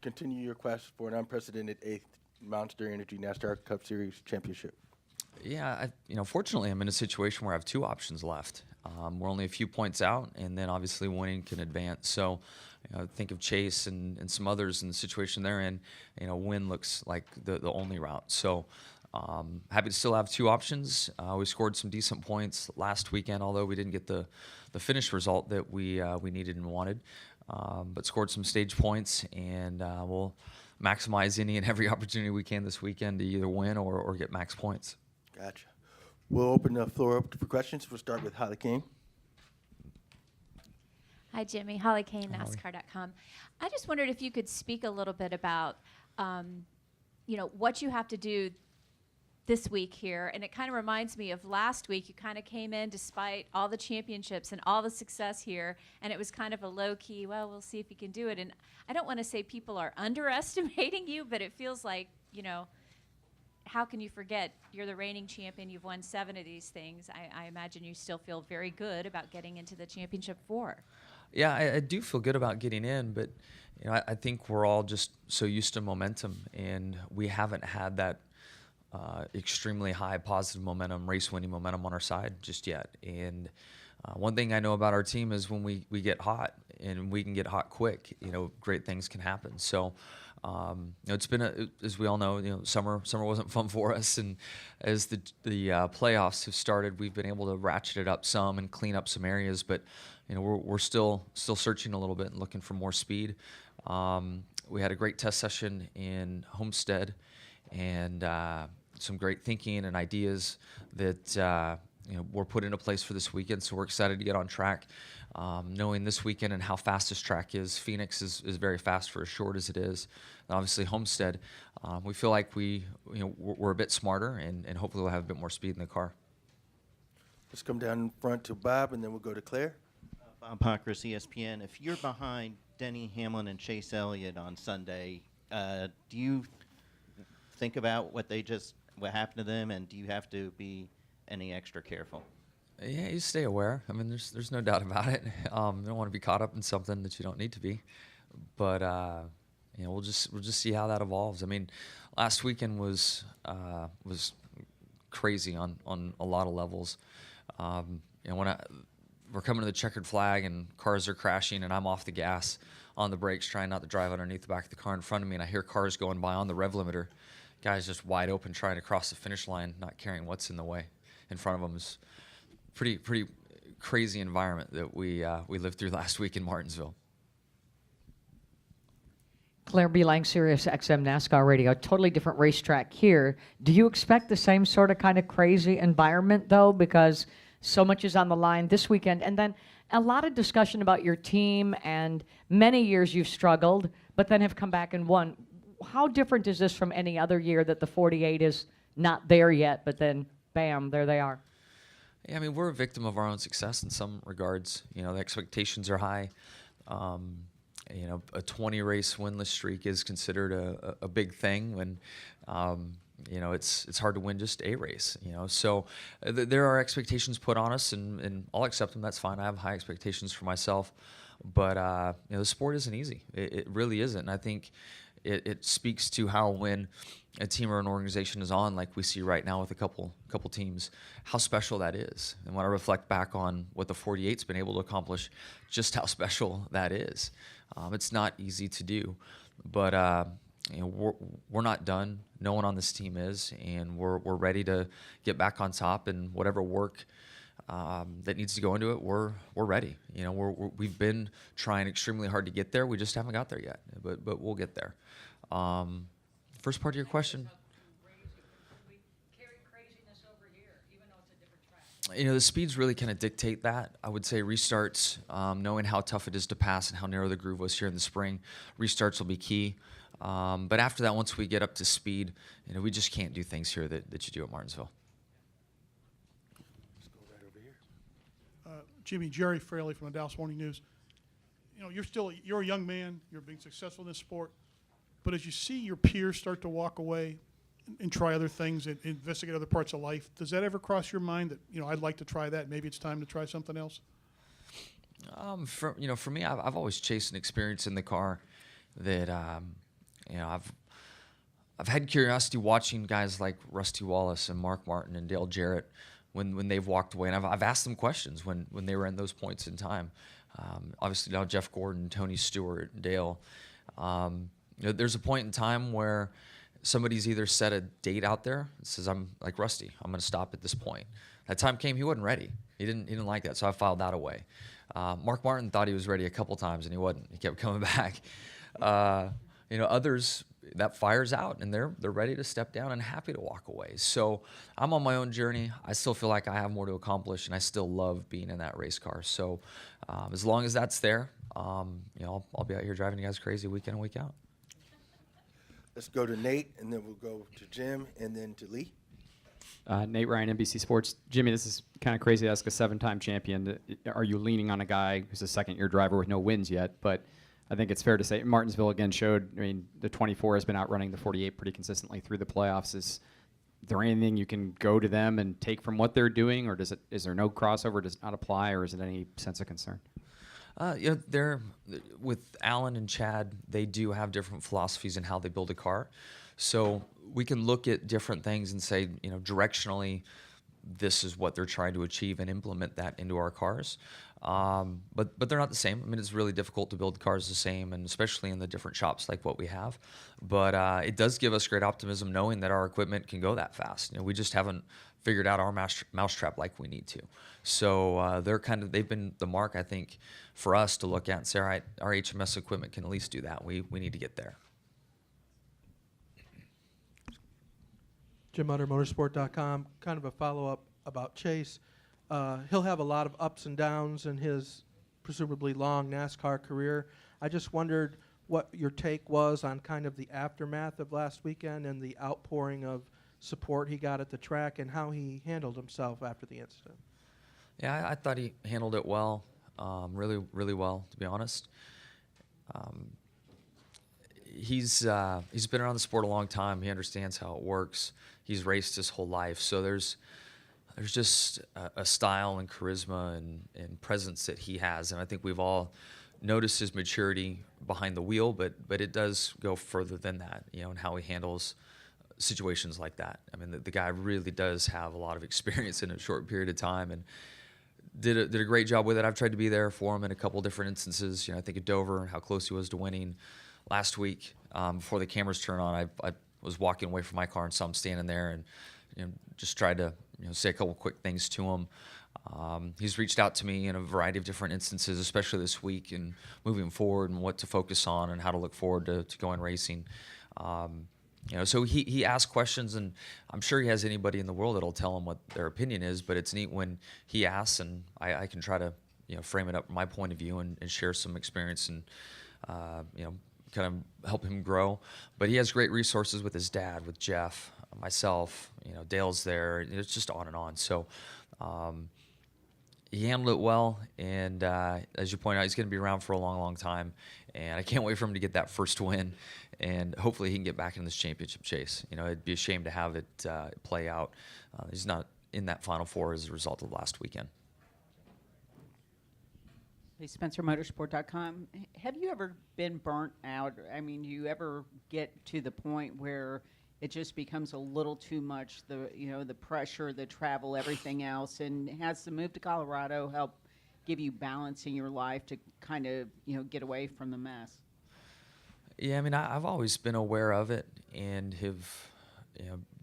continue your quest for an unprecedented eighth Monster Energy NASCAR Cup Series championship? Yeah, fortunately, I'm in a situation where I have two options left. We're only a few points out, and then obviously winning can advance. So, think of Chase and some others in the situation they're in. Win looks like the only route. So, happy to still have two options. We scored some decent points last weekend, although we didn't get the finish result that we needed and wanted. But scored some stage points, and we'll maximize any and every opportunity we can this weekend to either win or get max points. Gotcha. We'll open the floor up for questions. We'll start with Holly King. Hi, Jimmy. Holly Kane, NASCAR.com. I just wondered if you could speak a little bit about, what you have to do this week here. And it kind of reminds me of last week. You kind of came in despite all the championships and all the success here, and it was kind of a low-key, well, we'll see if you can do it. And I don't want to say people are underestimating you, but it feels like, how can you forget? You're the reigning champion. You've won 7 of these things. I imagine you still feel very good about getting into the championship 4. Yeah, I do feel good about getting in, but I think we're all just so used to momentum, and we haven't had that extremely high positive momentum, race-winning momentum on our side just yet. And one thing I know about our team is when we get hot, and we can get hot quick, great things can happen. So, it's been, as we all know, summer wasn't fun for us. And as the playoffs have started, we've been able to ratchet it up some and clean up some areas. But, we're still searching a little bit and looking for more speed. We had a great test session in Homestead, and some great thinking and ideas that were put into place for this weekend. So we're excited to get on track. Knowing this weekend and how fast this track is, Phoenix is very fast for as short as it is. And obviously Homestead, we feel like we're a bit smarter, and hopefully we'll have a bit more speed in the car. Let's come down in front to Bob, and then we'll go to Claire. Bob Pockris, ESPN. If you're behind Denny Hamlin and Chase Elliott on Sunday, do you think about what happened to them, and do you have to be any extra careful? Yeah, you stay aware. I mean, there's no doubt about it. You don't want to be caught up in something that you don't need to be. But we'll just see how that evolves. I mean, last weekend was crazy on a lot of levels. When we're coming to the checkered flag and cars are crashing, and I'm off the gas on the brakes, trying not to drive underneath the back of the car in front of me, and I hear cars going by on the rev limiter. Guys just wide open trying to cross the finish line, not caring what's in the way in front of them. Is pretty crazy environment that we lived through last week in Martinsville. Claire B. Lang, Sirius XM NASCAR Radio. Totally different racetrack here. Do you expect the same sort of kind of crazy environment, though, because so much is on the line this weekend? And then a lot of discussion about your team, and many years you've struggled, but then have come back and won. How different is this from any other year that the 48 is not there yet, but then, bam, there they are? Yeah, I mean, we're a victim of our own success in some regards. The expectations are high. A 20-race winless streak is considered a big thing when, it's hard to win just a race. So there are expectations put on us, and I'll accept them. That's fine. I have high expectations for myself. But, the sport isn't easy. It really isn't. And I think it speaks to how when a team or an organization is on, like we see right now with a couple teams, how special that is. And when I reflect back on what the 48's been able to accomplish, just how special that is. It's not easy to do, but we're not done. No one on this team is, and we're ready to get back on top, and whatever work that needs to go into it, we're ready. We've been trying extremely hard to get there. We just haven't got there yet, but we'll get there. First part of your question. The speeds really kind of dictate that. I would say restarts, knowing how tough it is to pass and how narrow the groove was here in the spring, restarts will be key. But after that, once we get up to speed, we just can't do things here that you do at Martinsville. Let's go right over here. Jimmy, Jerry Fraley from the Dallas Morning News. You're a young man. You're being successful in this sport. But as you see your peers start to walk away and try other things and investigate other parts of life, does that ever cross your mind that, I'd like to try that, maybe it's time to try something else? For me, I've always chased an experience in the car that you know, I've had curiosity watching guys like Rusty Wallace and Mark Martin and Dale Jarrett when they've walked away, and I've asked them questions when they were in those points in time. Obviously now Jeff Gordon, Tony Stewart, Dale. You know, there's a point in time where somebody's either set a date out there and says, I'm like Rusty, I'm going to stop at this point. That time came, he wasn't ready. He didn't like that, so I filed that away. Mark Martin thought he was ready a couple times, and he wasn't. He kept coming back. You know, others, that fire's out, and they're ready to step down and happy to walk away. So I'm on my own journey. I still feel like I have more to accomplish, and I still love being in that race car. So as long as that's there, you know, I'll be out here driving you guys crazy week in and week out. Let's go to Nate, and then we'll go to Jim, and then to Lee. Nate Ryan, NBC Sports. Jimmie, this is kind of crazy to ask a 7-time champion. Are you leaning on a guy who's a second-year driver with no wins yet? But I think it's fair to say Martinsville again showed, I mean, the 24 has been outrunning the 48 pretty consistently through the playoffs. Is there anything you can go to them and take from what they're doing, or is there no crossover, does it not apply, or is it any sense of concern? You know, they're with Alan and Chad. They do have different philosophies in how they build a car, so we can look at different things and say, you know, directionally, this is what they're trying to achieve and implement that into our cars. But they're not the same. I mean, it's really difficult to build cars the same, and especially in the different shops like what we have. But it does give us great optimism knowing that our equipment can go that fast. You know, we just haven't figured out our mousetrap like we need to. So they've been the mark, I think, for us to look at and say, all right, our HMS equipment can at least do that. We need to get there. Jim Utter, motorsport.com. Kind of a follow-up about Chase. He'll have a lot of ups and downs in his presumably long NASCAR career. I just wondered what your take was on kind of the aftermath of last weekend and the outpouring of support he got at the track and how he handled himself after the incident. Yeah, I thought he handled it well, really, really well, to be honest. He's been around the sport a long time. He understands how it works. He's raced his whole life. So there's just a style and charisma and presence that he has. And I think we've all noticed his maturity behind the wheel, but it does go further than that, you know, and how he handles situations like that. I mean, the guy really does have a lot of experience in a short period of time, and did a great job with it. I've tried to be there for him in a couple different instances. You know, I think at Dover, how close he was to winning last week. Before the cameras turned on, I was walking away from my car and saw him standing there, and you know, just tried to say a couple quick things to him. He's reached out to me in a variety of different instances, especially this week, and moving forward and what to focus on and how to look forward to going racing. You know, so he asks questions, and I'm sure he has anybody in the world that'll tell him what their opinion is, but it's neat when he asks, and I can try to, you know, frame it up from my point of view and share some experience and, you know, kind of help him grow. But he has great resources with his dad, with Jeff, myself, you know, Dale's there. It's just on and on. So he handled it well, and as you point out, he's going to be around for a long, long time, and I can't wait for him to get that first win, and hopefully he can get back in this championship chase. You know, it'd be a shame to have it play out. He's not in that Final Four as a result of last weekend. Hey, SpencerMotorsport.com. Have you ever been burnt out? I mean, do you ever get to the point where it just becomes a little too much, the pressure, the travel, everything else? And has the move to Colorado helped give you balance in your life to kind of, get away from the mess? Yeah, I mean, I've always been aware of it and have,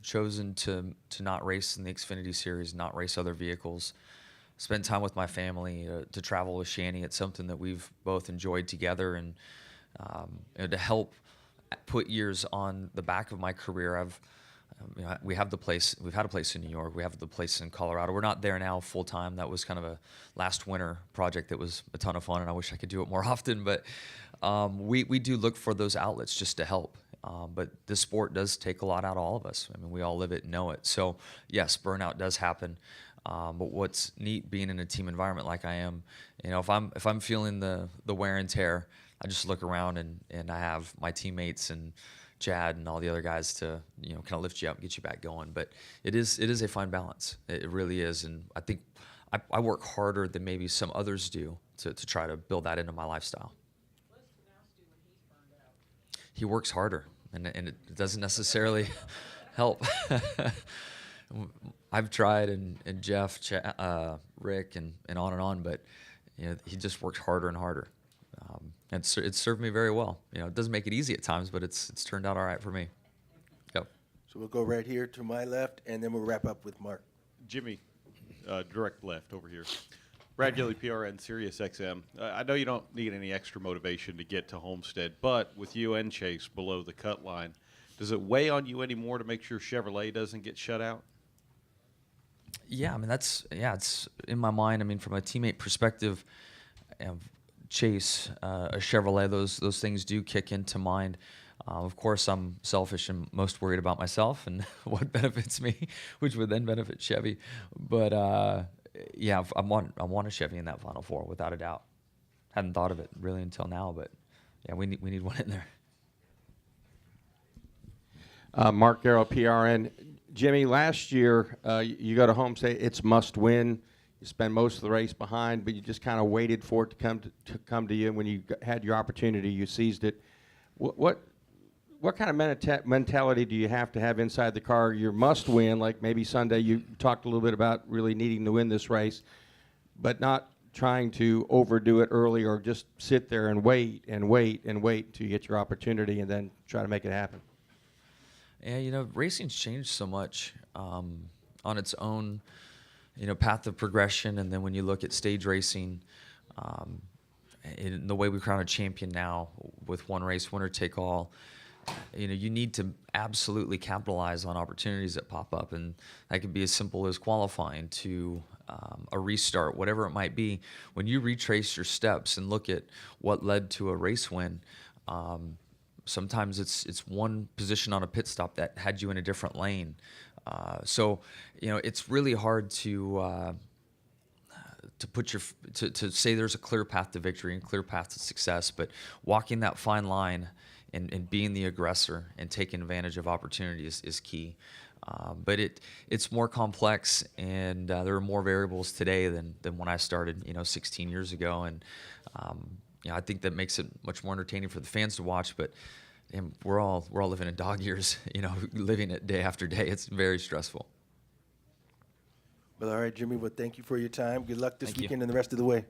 chosen to not race in the Xfinity Series, not race other vehicles. Spend time with my family, to travel with Shani. It's something that we've both enjoyed together, and to help put years on the back of my career. We've had a place in New York. We have the place in Colorado. We're not there now full time. That was kind of a last winter project that was a ton of fun, and I wish I could do it more often. But we do look for those outlets just to help. But this sport does take a lot out of all of us. I mean, we all live it and know it. So yes, burnout does happen. But what's neat being in a team environment like I am, if I'm feeling the wear and tear, I just look around and I have my teammates and Chad and all the other guys to kind of lift you up and get you back going. But it is a fine balance. It really is, and I think I work harder than maybe some others do to try to build that into my lifestyle. He works harder. and it doesn't necessarily help. I've tried, and Jeff, Rick, and on, but he just works harder and harder. And it's served me very well. It doesn't make it easy at times, but it's turned out all right for me. Go. So we'll go right here to my left, and then we'll wrap up with Mark. Jimmy, direct left over here. Brad Gilly, PRN, Sirius XM. I know you don't need any extra motivation to get to Homestead, but with you and Chase below the cut line, does it weigh on you anymore to make sure Chevrolet doesn't get shut out? Yeah, I mean it's in my mind. I mean, from a teammate perspective, Chase, a Chevrolet, those things do kick into mind. Of course, I'm selfish and most worried about myself and what benefits me, which would then benefit Chevy. But yeah, I want a Chevy in that Final Four without a doubt. Hadn't thought of it really until now, but yeah, we need one in there. Mark Garrow, PRN. Jimmy, last year you go to Homestead, it's must win. You spend most of the race behind, but you just kind of waited for it to come to you. When you had your opportunity, you seized it. What kind of mentality do you have to have inside the car? You must win, like maybe Sunday you talked a little bit about really needing to win this race, but not trying to overdo it early or just sit there and wait and wait and wait till you get your opportunity and then try to make it happen. Yeah, racing's changed so much on its own, path of progression. And then when you look at stage racing, in the way we crown a champion now with one race, winner take all, you need to absolutely capitalize on opportunities that pop up. And that could be as simple as qualifying to a restart, whatever it might be. When you retrace your steps and look at what led to a race win, sometimes it's one position on a pit stop that had you in a different lane. So it's really hard to put to say there's a clear path to victory and clear path to success, but walking that fine line and being the aggressor and taking advantage of opportunities is key. But it's more complex, and there are more variables today than when I started 16 years ago. And I think that makes it much more entertaining for the fans to watch, but we're all living in dog years, living it day after day. It's very stressful. Well, all right, Jimmy. Well, thank you for your time. Good luck this Thank you. weekend and the rest of the way.